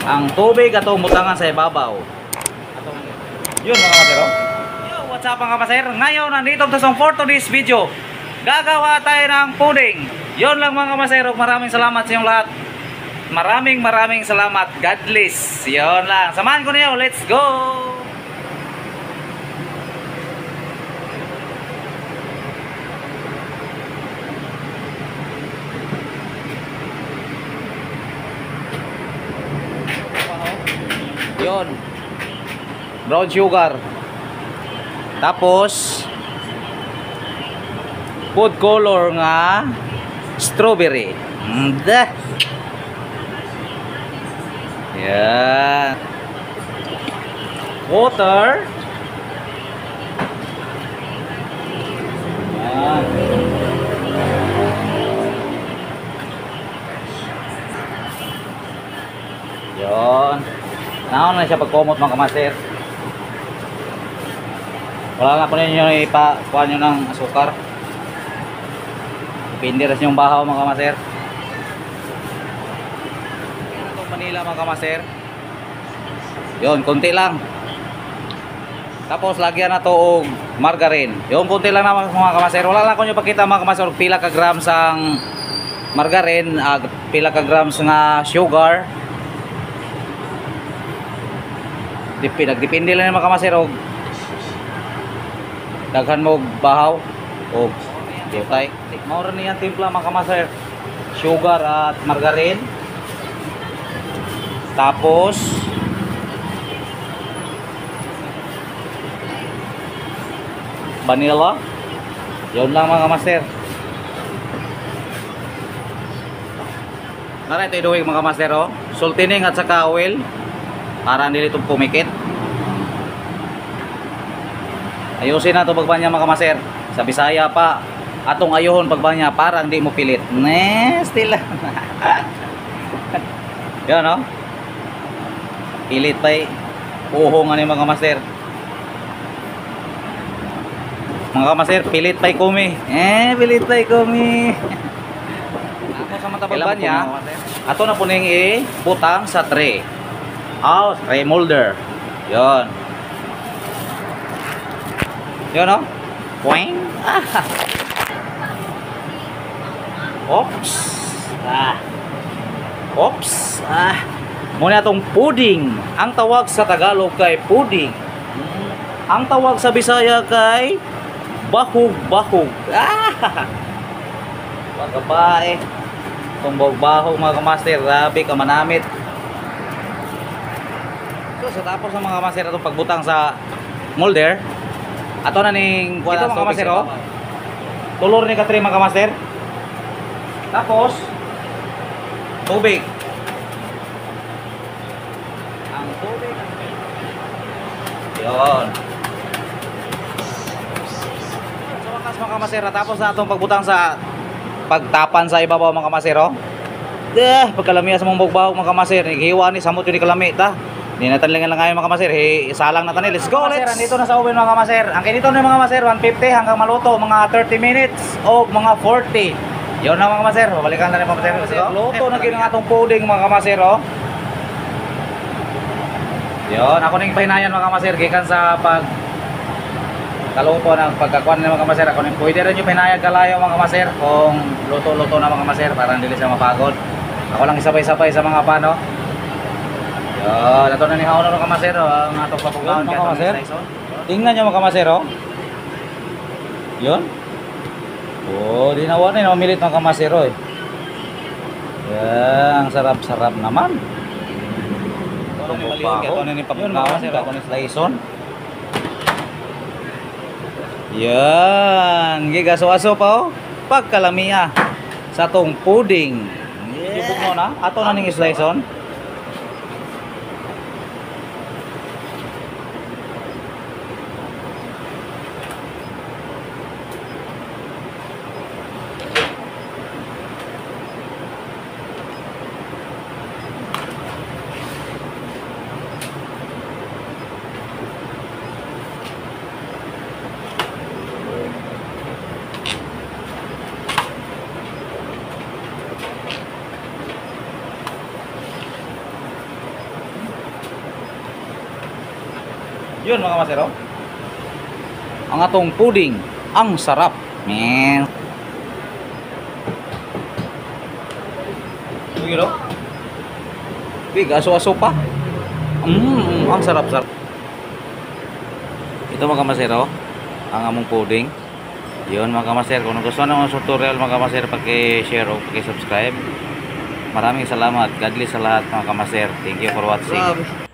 Ang tubig atong mutangan sa ibabaw. Yun mga kamasero. Yo, what's up mga kamasero? Ngayon nandito sa for today's video. Gagawa tayo ng pudding. Yun lang mga kamasero. Maraming salamat sa inyong lahat. Maraming salamat. God bless. Yun lang. Samahan ko niyo. Let's go. Yun, brown sugar, tapos food color nga strawberry. Yan, water. Yan. Yon. Naon na siya pagkomot mga kamaster. Wala na po ninyo ipakuha nyo ng asukar. Pindiras yung bahaw mga kamaster. Itong Manila mga kamaster. Yun, konti lang. Tapos lagyan na to og margarine. Yun, konti lang na mga kamaster. Wala lang ko nyo pakita mga kamaster. Pila ka grams ang margarine, pila ka grams nga sugar. Nagdepende lang mga kamaser og daghan mo bahaw o butay. Mao ra niya timpla mga kamaser. Sugar at margarine. Tapos vanilla. Yun lang mga kamaser. Nara ito iduhig mga kamaser oh. Sultining at saka oil. Para hindi ito pumikit. Ayusin na ito pagbanya mga kamaser. Sa Bisaya pa atong ayohon pagbanya para hindi mo pilit. Still lang. Yan no. Pilit pa puho nga ni mga kamaser. Mga kamaser, pilit pa kumi. Pilit pa kumi. Ako sa mata pagbanya. Ato na po ning butang sa tray. Tray molder. Yon. Yon no? Poing. Oops. Oops. Muna itong pudding. Ang tawag sa Tagalog kay pudding. Ang tawag sa Bisaya kay bahog-bahog. Pagkabae. Tumbog bahog mga kamaster. Grabe ka manamit. So tapos ng mga kamaser itong pagbutang sa molder, ato na ning ito mga kamaser oh. Tulor ni katri mga kamaser. Tapos tubig. Ang tubig. Yon. So wakas mga kamaser, tapos na itong pagbutang sa pagtapan sa ibabaw mga kamaser oh. Pagkalamiya sa mong bugbaw mga kamaser, hiwa ni samot yun ni kalami ta. Hindi na tanlingan lang kayo mga kamaser. Isalang na tanil. Let's go. Dito na sa oven mga kamaser. Ang kinito na mga kamaser 150 hanggang maluto mga 30 minutes o mga 40. Yun na mga kamaser. Babalikan na rin mga kamaser. Luto na kinang atong pudding mga kamaser oh. Yun. Ako nang pahinayan mga kamaser. Gikan sa kaluto ng pagkakuan ng mga kamaser. Ako nang pwede rin yung pahinayan kalayo mga kamaser. Kung luto-luto na mga kamaser. Para hindi siya mapagod. Ako lang isabay-sabay sa mga pano. Nato na ni haon ng kamasero ang atong papugaon kay kamaser. Tingnan niyo mga kamasero. Yun. Di nawa na mamilit ng kamasero eh. Yan, sarap-sarap naman. Ito ni maliit kay ni papugaon kay ni sliceon. Yan, gigaso-aso pa oh. Pagkalamiya sa tong pudding. Ibog mo na, ato na ning sliceon. Yun mga kamaser, oh. Ang atong puding, ang sarap. Man. Yun, oh. Big, aso-aso pa. Ang sarap-sarap. Ito mga kamaser, oh. Ang among puding. Yun mga kamaser, kung gusto nyo ng tutorial mga kamaser, paki-share o paki-subscribe. Maraming salamat. God bless sa lahat mga kamaser. Thank you for watching.